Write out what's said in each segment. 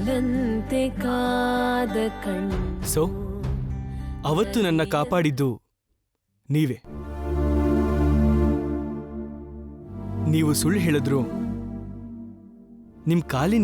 ಹಗಲಂತೆ ಕಾದ ಕಣ್ಣು. ಸೊ ಅವತ್ತು ನನ್ನ ಕಾಪಾಡಿದ್ದು ನೀವೇ. ನೀವು ಸುಳ್ಳು ಹೇಳಿದ್ರು ನಿಮ್ ಕಾಲಿನ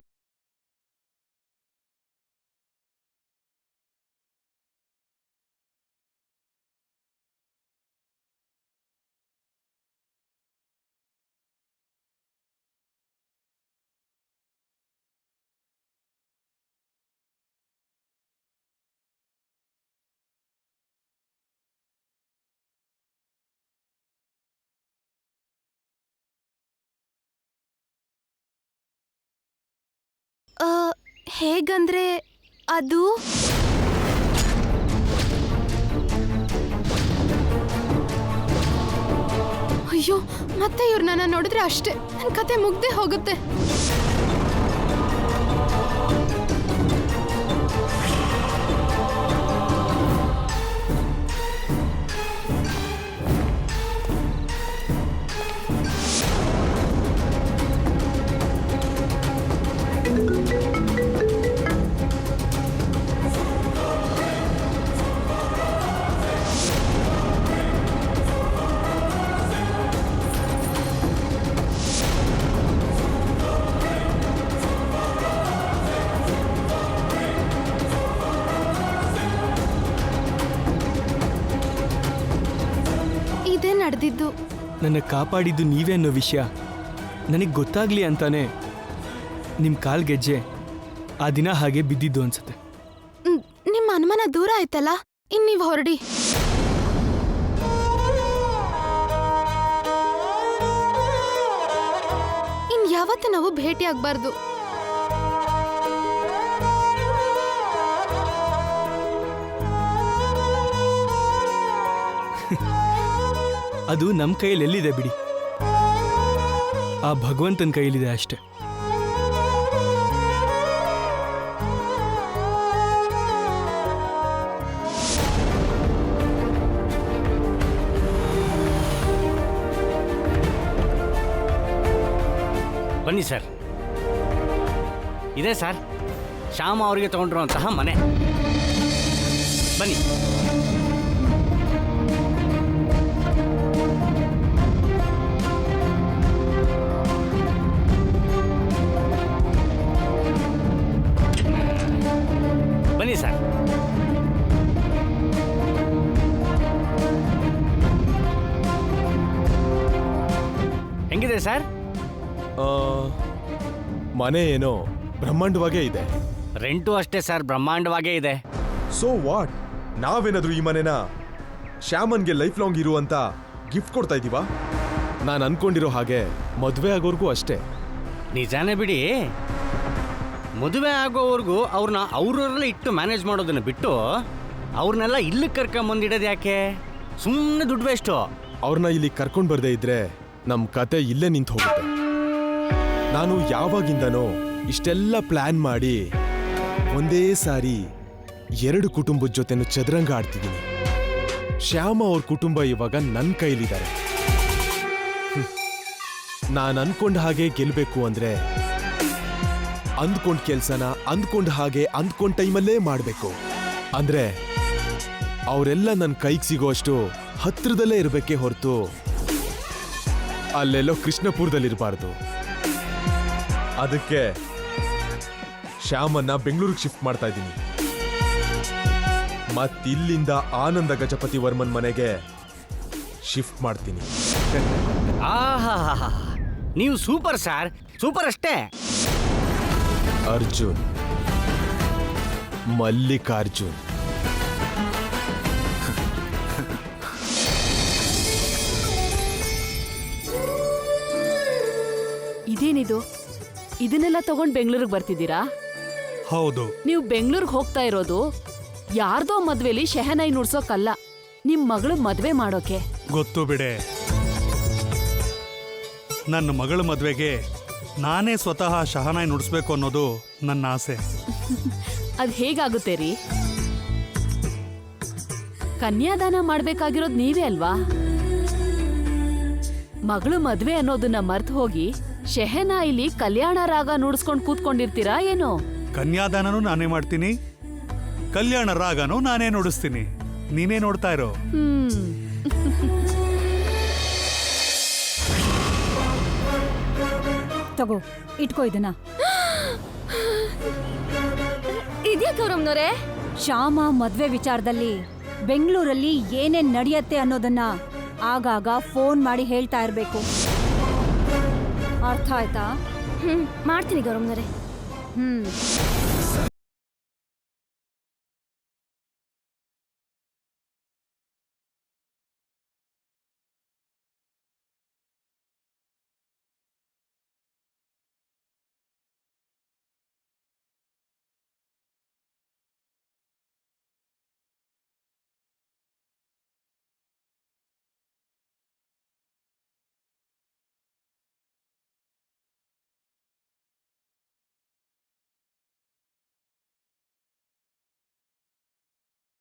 ಹೇಗಂದ್ರೆ ಅದು ಅಯ್ಯೋ, ಮತ್ತೆ ಇವ್ರು ನನ್ನ ನೋಡಿದ್ರೆ ಅಷ್ಟೇ ನನ್ನ ಕತೆ ಮುಗ್ದೇ ಹೋಗುತ್ತೆ. ಇದೇ ನಡೆದಿದ್ದು. ನನ್ನ ಕಾಪಾಡಿದ್ದು ನೀವೇ ಅನ್ನೋ ವಿಷಯ ನನಗೆ ಗೊತ್ತಾಗ್ಲಿ ಅಂತಾನೆ ನಿಮ್ಮ ಕಾಲ್ಗೆಜ್ಜೆ ಆ ದಿನ ಹಾಗೆ ಬಿದ್ದಿದ್ದು ಅನ್ಸುತ್ತೆ. ನಿಮ್ಮ ಅನುಮಾನ ದೂರ ಆಯ್ತಲ್ಲ, ಇನ್ ನೀವು ಹೊರಡಿ. ಇನ್ ಯಾವತ್ತೂ ನಾವು ಭೇಟಿ ಆಗ್ಬಾರ್ದು. ಅದು ನಮ್ಮ ಕೈಯಲ್ಲಿ ಎಲ್ಲಿದೆ ಬಿಡಿ, ಆ ಭಗವಂತನ ಕೈಯಲ್ಲಿದೆ ಅಷ್ಟೆ. ಬನ್ನಿ ಸರ್, ಇದೆ ಸರ್ ಶ್ಯಾಮ ಅವರಿಗೆ ತಗೊಂಡಿರುವಂತಹ ಮನೆ. ಬನ್ನಿ. ಬನ್ನಿ ಸರ್. ಹೆಂಗಿದೆ ಸರ್? ಮನೆ ಏನೋ ಬ್ರಹ್ಮಾಂಡವಾಗೇ ಇದೆ. ರೆಂಟು ಅಷ್ಟೇ ಸರ್, ಬ್ರಹ್ಮಾಂಡವಾಗೇ ಇದೆ. So what? ನಾವೇನಾದ್ರೂ ಈ ಮನೆನ ಶ್ಯಾಮನ್ಗೆ ಲೈಫ್ ಲಾಂಗ್ ಇರುವಂತ ಗಿಫ್ಟ್ ಕೊಡ್ತಾ ಇದೀವಾ? ನಾನು ಅನ್ಕೊಂಡಿರೋ ಹಾಗೆ ಮದುವೆ ಆಗೋರ್ಗೂ ಅಷ್ಟೇ. ನಿಜಾನೇ ಬಿಡಿ. ಮದುವೆ ಆಗೋವರೆಗೂ ಅವ್ರನ್ನ ಅವ್ರವ್ರಲ್ಲೇ ಇಟ್ಟು ಮ್ಯಾನೇಜ್ ಮಾಡೋದನ್ನ ಬಿಟ್ಟು ಅವ್ರನ್ನೆಲ್ಲ ಇಲ್ಲಿಗೆ ಕರ್ಕೊಂಬಂದಿಡೋದು ಯಾಕೆ? ಸುಮ್ಮನೆ ದುಡ್ಡು ವೇಸ್ಟು. ಅವ್ರನ್ನ ಇಲ್ಲಿ ಕರ್ಕೊಂಡು ಬರ್ದೇ ಇದ್ರೆ ನಮ್ಮ ಕತೆ ಇಲ್ಲೇ ನಿಂತು ಹೋಗುತ್ತೆ. ನಾನು ಯಾವಾಗಿಂದನೋ ಇಷ್ಟೆಲ್ಲ ಪ್ಲಾನ್ ಮಾಡಿ ಒಂದೇ ಸಾರಿ 2 ಕುಟುಂಬದ ಜೊತೆನೂ ಚದುರಂಗ ಆಡ್ತಿದ್ದೀನಿ. ಶ್ಯಾಮ ಅವ್ರ ಕುಟುಂಬ ಇವಾಗ ನನ್ನ ಕೈಲಿದ್ದಾರೆ. ನಾನು ಅನ್ಕೊಂಡ ಹಾಗೆ ಗೆಲ್ಬೇಕು ಅಂದ್ರೆ ಅಂದ್ಕೊಂಡ್ ಕೆಲ್ಸನ ಅಂದ್ಕೊಂಡ ಹಾಗೆ ಅಂದ್ಕೊಂಡ ಟೈಮಲ್ಲೇ ಮಾಡಬೇಕು. ಅಂದ್ರೆ ಅವರೆಲ್ಲ ನನ್ನ ಕೈಗೆ ಸಿಗೋಷ್ಟು ಹತ್ರದಲ್ಲೇ ಇರಬೇಕೇ ಹೊರತು ಅಲ್ಲೆಲ್ಲೋ ಕೃಷ್ಣಪುರದಲ್ಲಿರಬಾರ್ದು. ಅದಕ್ಕೆ ಶ್ಯಾಮನ್ನ ಬೆಂಗಳೂರಿಗೆ ಶಿಫ್ಟ್ ಮಾಡ್ತಾ ಇದ್ದೀನಿ. ಮತ್ತಿಲ್ಲಿಂದ ಆನಂದ ಗಜಪತಿ ವರ್ಮನ್ ಮನೆಗೆ ಶಿಫ್ಟ್ ಮಾಡ್ತೀನಿ. ಆಹಾ, ನೀವು ಸೂಪರ್ ಸರ್, ಸೂಪರ್ ಅಷ್ಟೇ. ಅರ್ಜುನ್, ಮಲ್ಲಿಕಾರ್ಜುನ್. ಇದೇನಿದು? ಇದನ್ನೆಲ್ಲ ತಗೊಂಡ್ ಬೆಂಗಳೂರಿಗೆ ಬರ್ತಿದ್ದೀರಾ? ಹೌದು. ನೀವು ಬೆಂಗಳೂರಿಗೆ ಹೋಗ್ತಾ ಇರೋದು ಯಾರ್ದೋ ಮದ್ವೆಲಿ ಶೆಹನಾಯಿ ನುಡ್ಸೋಕಲ್ಲ, ನಿಮ್ ಮಗಳು ಮದ್ವೆ ಮಾಡೋಕೆ. ಗೊತ್ತು ಬಿಡೆ, ನನ್ನ ಮಗಳ ಮದ್ವೆಗೆ ನಾನೇ ಸ್ವತಃ ಶಹನಾಯಿ ನುಡಿಸ್ಬೇಕು ಅನ್ನೋದು ನನ್ನ ಆಸೆ. ಅದ್ ಹೇಗಾಗುತ್ತೆ ರೀ? ಕನ್ಯಾದಾನ ಮಾಡ್ಬೇಕಾಗಿರೋದು ನೀವೇ ಅಲ್ವಾ? ಮಗಳು ಮದ್ವೆ ಅನ್ನೋದನ್ನ ಮರ್ತು ಹೋಗಿ ಶೆಹನಾಯಿಲಿ ಕಲ್ಯಾಣ ರಾಗ ನುಡಿಸ್ಕೊಂಡು ಕೂತ್ಕೊಂಡಿರ್ತೀರಾ ಏನೋ? ಕನ್ಯಾದಾನನೂ ನಾನೇ ಮಾಡ್ತೀನಿ, ಕಲ್ಯಾಣ ರಾಗನೂ ನಾನೇ ನುಡಿಸ್ತೀನಿ. ನೀನೇ ನೋಡ್ತಾ ಇರೋ. ತಗೋ, ಇಟ್ಕೋ ಇದನ್ನ. ಇದ್ಯಾಕೆ ಗೌರಮ್ನವ್ರೆ? ಶ್ಯಾಮ ಮದ್ವೆ ವಿಚಾರದಲ್ಲಿ ಬೆಂಗಳೂರಲ್ಲಿ ಏನೇನ್ ನಡೆಯತ್ತೆ ಅನ್ನೋದನ್ನ ಆಗಾಗ ಫೋನ್ ಮಾಡಿ ಹೇಳ್ತಾ ಇರ್ಬೇಕು. ಅರ್ಥ ಆಯ್ತಾ? ಮಾಡ್ತೀನಿ ಗೌರಮ್ನವ್ರೆ. ಹ್ಮ್.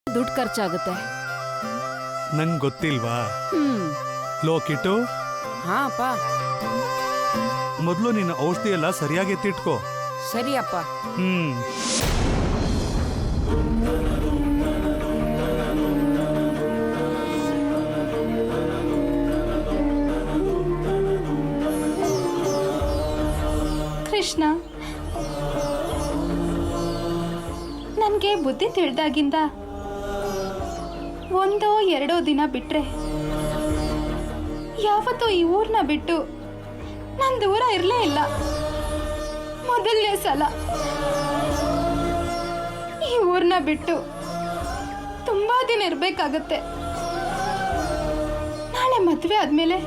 ದುಡ್ಡು ಖರ್ಚಾಗುತ್ತೆ. ನಂಗೆ ಗೊತ್ತಿಲ್ವಾ? ಲೋ ಕಿಟ್ಟು, ಹಾ ಅಪ್ಪ. ಮೊದಲು ನಿನ್ನ ಔಷಧಿ ಎಲ್ಲ ಸರಿಯಾಗಿ ಎತ್ತಿಟ್ಕೋ. ಸರಿ ಅಪ್ಪ. ಕೃಷ್ಣ, ನನಗೆ ಬುದ್ಧಿ ತಿಳಿದಾಗಿಂದ ಒಂದೋ ಎರಡೋ ದಿನ ಬಿಟ್ರೆ ಯಾವತ್ತೂ ಈ ಊರನ್ನ ಬಿಟ್ಟು ನಾನು ದೂರ ಇರಲೇ ಇಲ್ಲ. ಮೊದಲನೇ ಸಲ ಈ ಊರನ್ನ ಬಿಟ್ಟು ತುಂಬಾ ದಿನ ಇರಬೇಕಾಗತ್ತೆ. ನಾಳೆ ಮದುವೆ ಆದ್ಮೇಲೆ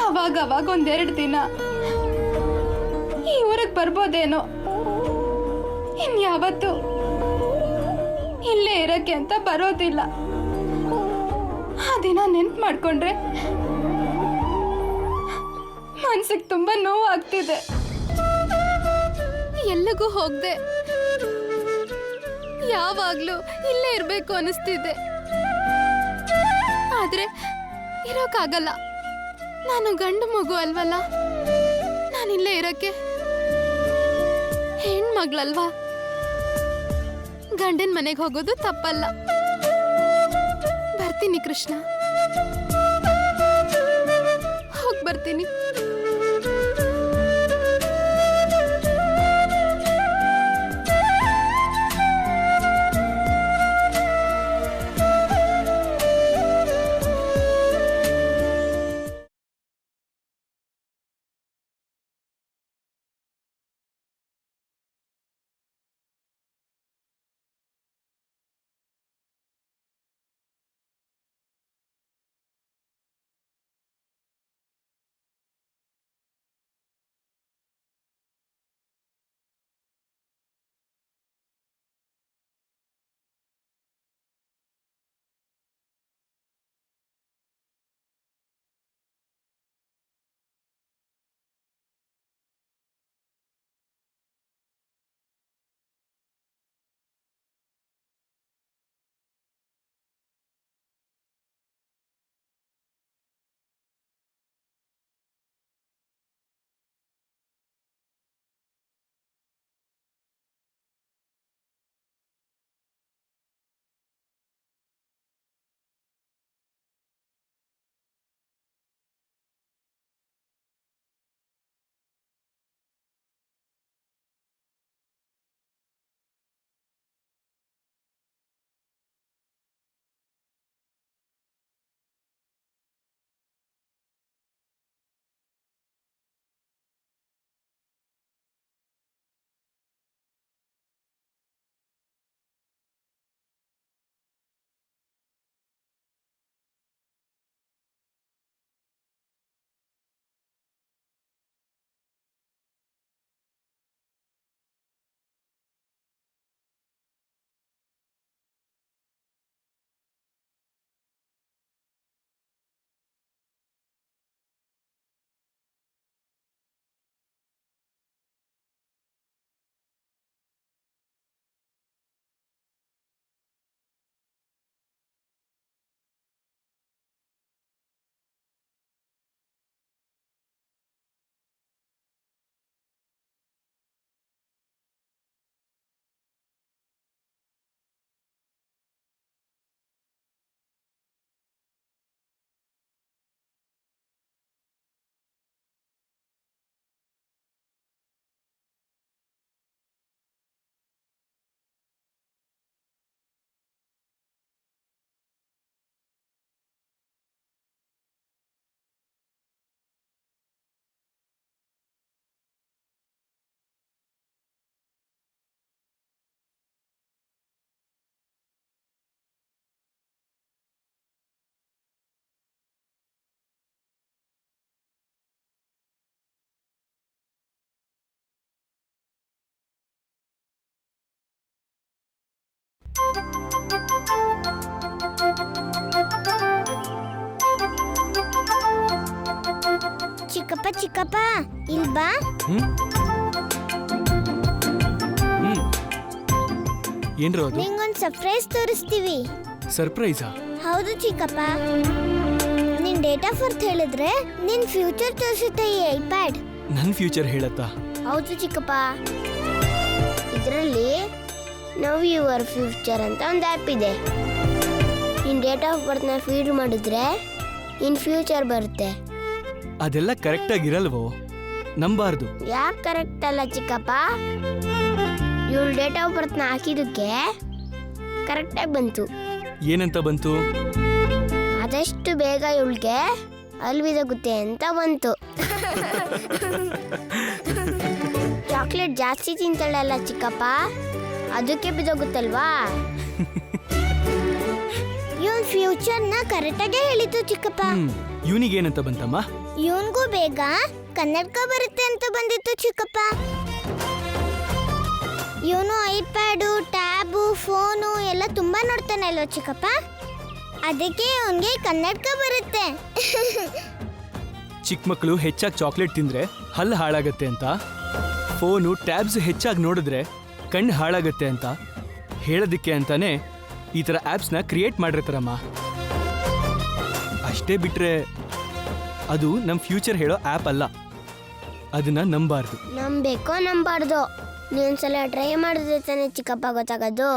ಅವಾಗ ಒಂದೆರಡು ದಿನ ಈ ಊರಿಗೆ ಬರ್ಬೋದೇನೋ. ಇನ್ಯಾವತ್ತು ಇಲ್ಲೇ ಇರಕ್ಕೆ ಅಂತ ಬರೋದಿಲ್ಲ. ಆ ದಿನ ನೆನ್ಪು ಮಾಡ್ಕೊಂಡ್ರೆ ಮನ್ಸಿಗೆ ತುಂಬಾ ನೋವು ಆಗ್ತಿದೆ. ಎಲ್ಲಿಗೂ ಹೋಗ್ದೆ ಯಾವಾಗ್ಲೂ ಇಲ್ಲೇ ಇರ್ಬೇಕು ಅನಿಸ್ತಿದೆ. ಆದ್ರೆ ಇರೋಕ್ಕಾಗಲ್ಲ. ನಾನು ಗಂಡು ಮಗು ಅಲ್ವಲ್ಲ, ನಾನಿಲ್ಲೇ ಇರಕ್ಕೆ ಹೆಣ್ಮಗಳಲ್ವಾ. ಗಂಡನ ಮನೆಗೆ ಹೋಗೋದು ತಪ್ಪಲ್ಲ. ಬರ್ತೀನಿ ಕೃಷ್ಣ, ಹೋಗಿ ಬರ್ತೀನಿ. ಚಿಕ್ಕಪ್ಪ ಚಿಕ್ಕಪ್ಪ ಇಲ್ಬಾ. ಹ್ಮ್ ಹ್ಮ್ ಏನ್ರೋ ಅದು? ನಿಂಗೊಂದು ಸರ್ಪ್ರೈಸ್ ತೋರಿಸ್ತೀವಿ. ಸರ್ಪ್ರೈಸಾ? ಹೌದು ಚಿಕ್ಕಪ್ಪ. ನಿನ್ ಡೇಟ್ ಆಫ್ ಬರ್ತ್ ಹೇಳಿದ್ರೆ ನಿನ್ ಫ್ಯೂಚರ್ ತೋರಿಸುತ್ತೆ ಈ ಐಪ್ಯಾಡ್. ನನ್ನ ಫ್ಯೂಚರ್ ಹೇಳತ್ತಾ? ಹೌದು ಚಿಕ್ಕಪ್ಪ. ಇದರಲ್ಲಿ ನವ್ ಯುವರ್ ಫ್ಯೂಚರ್ ಅಂತ ಒಂದು ಆ್ಯಪ್ ಇದೆ. ನಿನ್ ಡೇಟ್ ಆಫ್ ಬರ್ತ್ನ ಫೀಡ್ ಮಾಡಿದ್ರೆ ನಿನ್ ಫ್ಯೂಚರ್ ಬರುತ್ತೆ. ಅದೆಲ್ಲ ಕರೆಕ್ಟಾಗಿರಲ್ವೋ? ನಂಬಾರ್ದು. ಯಾಕೆ ಕರೆಕ್ಟ್ ಅಲ್ಲ ಚಿಕ್ಕಪ್ಪ? ಇವಳು ಡೇಟ್ ಆಫ್ ಬರ್ತ್ನ ಹಾಕಿದಕ್ಕೆ ಕರೆಕ್ಟಾಗಿ ಬಂತು. ಏನಂತ ಬಂತು? ಆದಷ್ಟು ಬೇಗ ಇವಳಿಗೆ ಅಲ್ವಿದಾಗುತ್ತೆ ಅಂತ ಬಂತು. ಚಾಕ್ಲೇಟ್ ಜಾಸ್ತಿ ತಿಂತಾಳಲ್ಲ ಚಿಕ್ಕಪ್ಪ, ಅದಕ್ಕೆ ಬಿದ್ದೋಗುತ್ತಲ್ವಾ. ಇವನ್ ಫ್ಯೂಚರ್ನ ಕರೆಕ್ಟಾಗೆ ಹೇಳಿತು ಚಿಕ್ಕಪ್ಪ. ಇವನಿಗೇನಂತ ಬಂತಮ್ಮ? ಇವನ್ಗೂ ಬೇಗ ಕನ್ನಡಕ ಬರುತ್ತೆ ಅಂತ ಬಂದಿತ್ತು ಚಿಕ್ಕಪ್ಪ. ಇವನು ಐಪ್ಯಾಡು, ಟ್ಯಾಬು, ಫೋನು ಎಲ್ಲ ತುಂಬಾ ನೋಡ್ತಾನೆ ಅಲ್ವ ಚಿಕ್ಕಪ್ಪ, ಅದಕ್ಕೆ ಅವನಿಗೆ ಕನ್ನಡಕ ಬರುತ್ತೆ. ಚಿಕ್ಕ ಮಕ್ಕಳು ಹೆಚ್ಚಾಗಿ ಚಾಕ್ಲೇಟ್ ತಿಂದ್ರೆ ಹಲ್ಲು ಹಾಳಾಗತ್ತೆ ಅಂತ, ಫೋನು ಟ್ಯಾಬ್ಸ್ ಹೆಚ್ಚಾಗಿ ನೋಡಿದ್ರೆ ಕಣ್ಣು ಹಾಳಾಗತ್ತೆ ಅಂತ ಹೇಳೋದಕ್ಕೆ ಅಂತಾನೆ ಈ ಥರ ಆ್ಯಪ್ಸ್ನ ಕ್ರಿಯೇಟ್ ಮಾಡಿರ್ತಾರಮ್ಮ. ಅಷ್ಟೇ ಬಿಟ್ರೆ ಅದು ನಮ್ಮ ಫ್ಯೂಚರ್ ಹೇಳೋ ಆ್ಯಪ್ ಅಲ್ಲ. ಅದನ್ನ ನಂಬಾರ್ದು. ನಂಬೇಕೋ ನಂಬಾರ್ದು, ನೀನೊಂದ್ಸಲ ಟ್ರೈ ಮಾಡಿದ್ರೆ ತಾನೆ ಚಿಕ್ಕಪ್ಪ ಗೊತ್ತಾಗೋದು.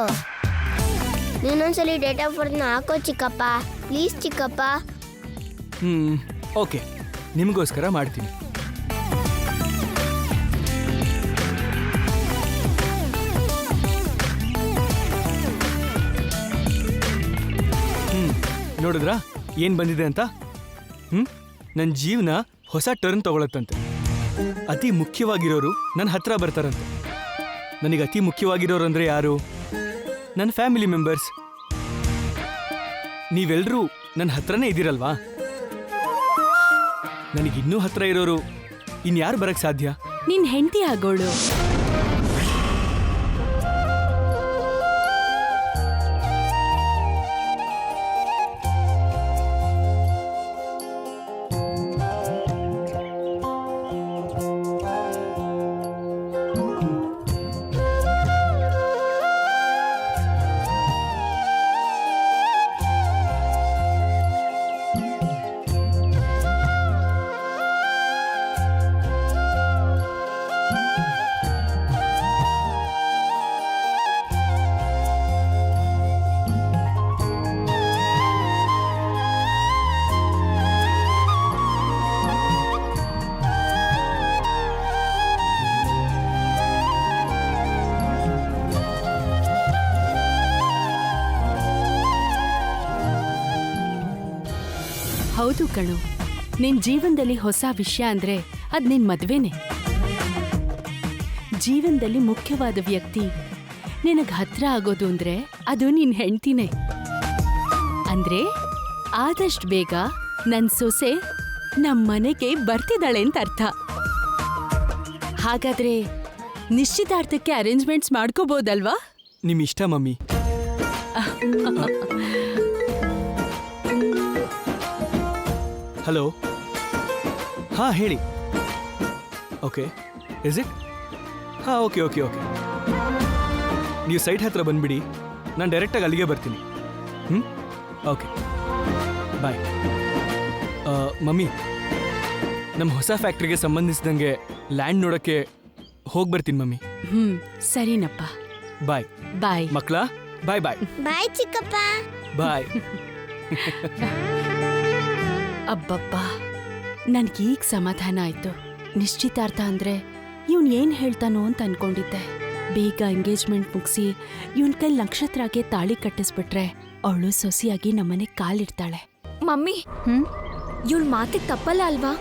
ನೀನೊಂದ್ಸಲಿ ಡೇಟ್ ಆಫ್ ಬರ್ತ್ನ ಹಾಕೋ ಚಿಕ್ಕಪ್ಪ, ಪ್ಲೀಸ್ ಚಿಕ್ಕಪ್ಪ. ಓಕೆ, ನಿಮಗೋಸ್ಕರ ಮಾಡ್ತೀನಿ. ನೋಡಿದ್ರಾ ಏನು ಬಂದಿದೆ ಅಂತ? ನನ್ನ ಜೀವನ ಹೊಸ ಟರ್ನ್ ತಗೊಳತ್ತಂತೆ. ಅತಿ ಮುಖ್ಯವಾಗಿರೋರು ನನ್ನ ಹತ್ರ ಬರ್ತಾರಂತೆ. ನನಗೆ ಅತಿ ಮುಖ್ಯವಾಗಿರೋರು ಅಂದರೆ ಯಾರು? ನನ್ನ ಫ್ಯಾಮಿಲಿ ಮೆಂಬರ್ಸ್. ನೀವೆಲ್ಲರೂ ನನ್ನ ಹತ್ರನೇ ಇದ್ದೀರಲ್ವಾ? ನನಗಿನ್ನೂ ಹತ್ರ ಇರೋರು ಇನ್ಯಾರು ಬರಕ್ಕೆ ಸಾಧ್ಯ? ನಿನ್ ಹೆಂಡತಿ ಆಗೋಳು. ಹೌದು ಕಣು, ನಿನ್ ಜೀವನದಲ್ಲಿ ಹೊಸ ವಿಷಯ ಅಂದ್ರೆ ಅದ್ ನಿನ್ ಮದ್ವೆನೆ. ಜೀವನದಲ್ಲಿ ಮುಖ್ಯವಾದ ವ್ಯಕ್ತಿ ನಿನಗ್ ಹತ್ರ ಆಗೋದು ಅಂದ್ರೆ ಅದು ನಿನ್ ಹೆಂಡ್ತಿನೇ. ಅಂದ್ರೆ ಆದಷ್ಟು ಬೇಗ ನನ್ ಸೊಸೆ ನಮ್ಮನೆಗೆ ಬರ್ತಿದ್ದಾಳೆ ಅಂತ ಅರ್ಥ. ಹಾಗಾದ್ರೆ ನಿಶ್ಚಿತಾರ್ಥಕ್ಕೆ ಅರೇಂಜ್ಮೆಂಟ್ಸ್ ಮಾಡ್ಕೋಬಹುದಲ್ವಾ? ನಿಮ್ ಇಷ್ಟ ಮಮ್ಮಿ. ಹಲೋ, ಹಾಂ ಹೇಳಿ. Okay, is it? ಹಾಂ, ಓಕೆ ಓಕೆ ಓಕೆ. ನೀವು ಸೈಟ್ ಹತ್ರ ಬಂದುಬಿಡಿ, ನಾನು ಡೈರೆಕ್ಟಾಗಿ ಅಲ್ಲಿಗೆ ಬರ್ತೀನಿ. ಓಕೆ, ಬಾಯ್. ಮಮ್ಮಿ, ನಮ್ಮ ಹೊಸ ಫ್ಯಾಕ್ಟ್ರಿಗೆ ಸಂಬಂಧಿಸಿದಂಗೆ ಲ್ಯಾಂಡ್ ನೋಡೋಕ್ಕೆ ಹೋಗಿ ಬರ್ತೀನಿ ಮಮ್ಮಿ. ಸರಿನಪ್ಪ, ಬಾಯ್ ಬಾಯ್ ಮಕ್ಕಳ. ಬಾಯ್ ಬಾಯ್ ಬಾಯ್ ಚಿಕ್ಕಪ್ಪ. ಬಾಯ್. ಅಬ್ಬಬ್ಬಾ, ನನ್ಗೀಗ ಸಮಾಧಾನ ಆಯ್ತು. ನಿಶ್ಚಿತಾರ್ಥ ಅಂದ್ರೆ ಇವನ್ ಏನ್ ಹೇಳ್ತಾನೋ ಅಂತ ಅನ್ಕೊಂಡಿದ್ದೆ. ಬೇಗ ಎಂಗೇಜ್ಮೆಂಟ್ ಮುಗಿಸಿ ಇವನ್ ಕೈ ನಕ್ಷತ್ರಕ್ಕೆ ತಾಳಿ ಕಟ್ಟಿಸ್ಬಿಟ್ರೆ ಅವಳು ಸೊಸಿಯಾಗಿ ನಮ್ಮನೆ ಕಾಲಿಡ್ತಾಳೆ. ಮಮ್ಮಿ, ಇವಳು ಮಾತಿಗೆ ತಪ್ಪಲ್ಲ ಅಲ್ವಾ?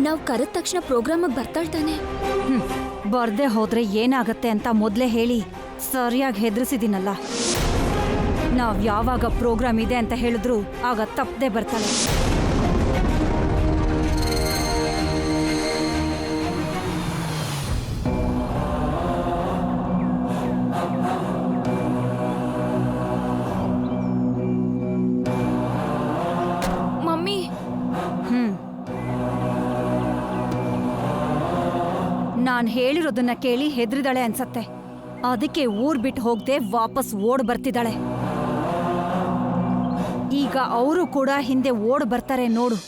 ನಾವು ಕರೆದ ತಕ್ಷಣ ಪ್ರೋಗ್ರಾಮಿಗೆ ಬರ್ತಾಳ್ತಾನೆ. ಬರ್ದೇ ಹೋದ್ರೆ ಏನಾಗತ್ತೆ ಅಂತ ಮೊದಲೇ ಹೇಳಿ ಸರಿಯಾಗಿ ಹೆದರ್ಸಿದ್ದೀನಲ್ಲ. ನಾವ್ ಯಾವಾಗ ಪ್ರೋಗ್ರಾಮ್ ಇದೆ ಅಂತ ಹೇಳಿದ್ರು ಆಗ ತಪ್ಪದೆ ಬರ್ತಾಳೆ. ಮಮ್ಮಿ, ನಾನ್ ಹೇಳಿರೋದನ್ನ ಕೇಳಿ ಹೆದ್ರಿದಾಳೆ ಅನ್ಸತ್ತೆ. ಅದಕ್ಕೆ ಊರ್ ಬಿಟ್ಟು ಹೋಗದೆ ವಾಪಸ್ ಓಡ್ ಬರ್ತಿದ್ದಾಳೆ. ಈಗ ಅವರು ಕೂಡ ಹಿಂದೆ ಓಡ್ ಬರ್ತಾರೆ ನೋಡು.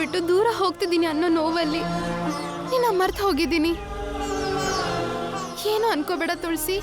ಬಿಟ್ಟು ದೂರ ಹೋಗ್ತಿದ್ದೀನಿ ಅನ್ನೋ ನೋವಲ್ಲಿ ನಿನ್ನ ಮರ್ತು ಹೋಗಿದ್ದೀನಿ. ಏನು ಅನ್ಕೋಬೇಡ ತುಳಸಿ.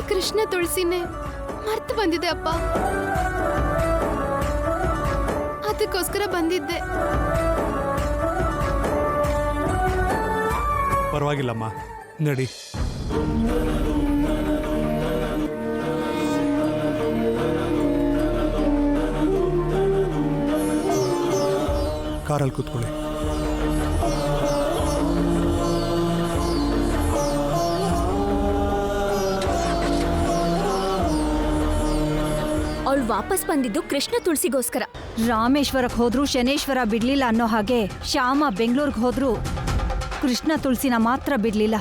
ಕೃಷ್ಣ ತುಳಸಿನೇ ಮರ್ತು ಬಂದಿದೆ ಅಪ್ಪ. ಅದಕ್ಕೋಸ್ಕರ ಬಂದಿದ್ದೆ. ಪರವಾಗಿಲ್ಲಮ್ಮ, ನಡಿ. ಕಾರಲ್ಲಿ ಕೂತ್ಕೊಳ್ಳಿ. ಅವಳು ವಾಪಸ್ ಬಂದಿದ್ದು ಕೃಷ್ಣ ತುಳಸಿಗೋಸ್ಕರ. ರಾಮೇಶ್ವರಕ್ಕೆ ಹೋದ್ರೂ ಶನೇಶ್ವರ ಬಿಡ್ಲಿಲ್ಲ ಅನ್ನೋ ಹಾಗೆ ಶ್ಯಾಮ ಬೆಂಗಳೂರಿಗೆ ಹೋದ್ರೂ ಕೃಷ್ಣ ತುಳಸಿನ ಮಾತ್ರ ಬಿಡ್ಲಿಲ್ಲ.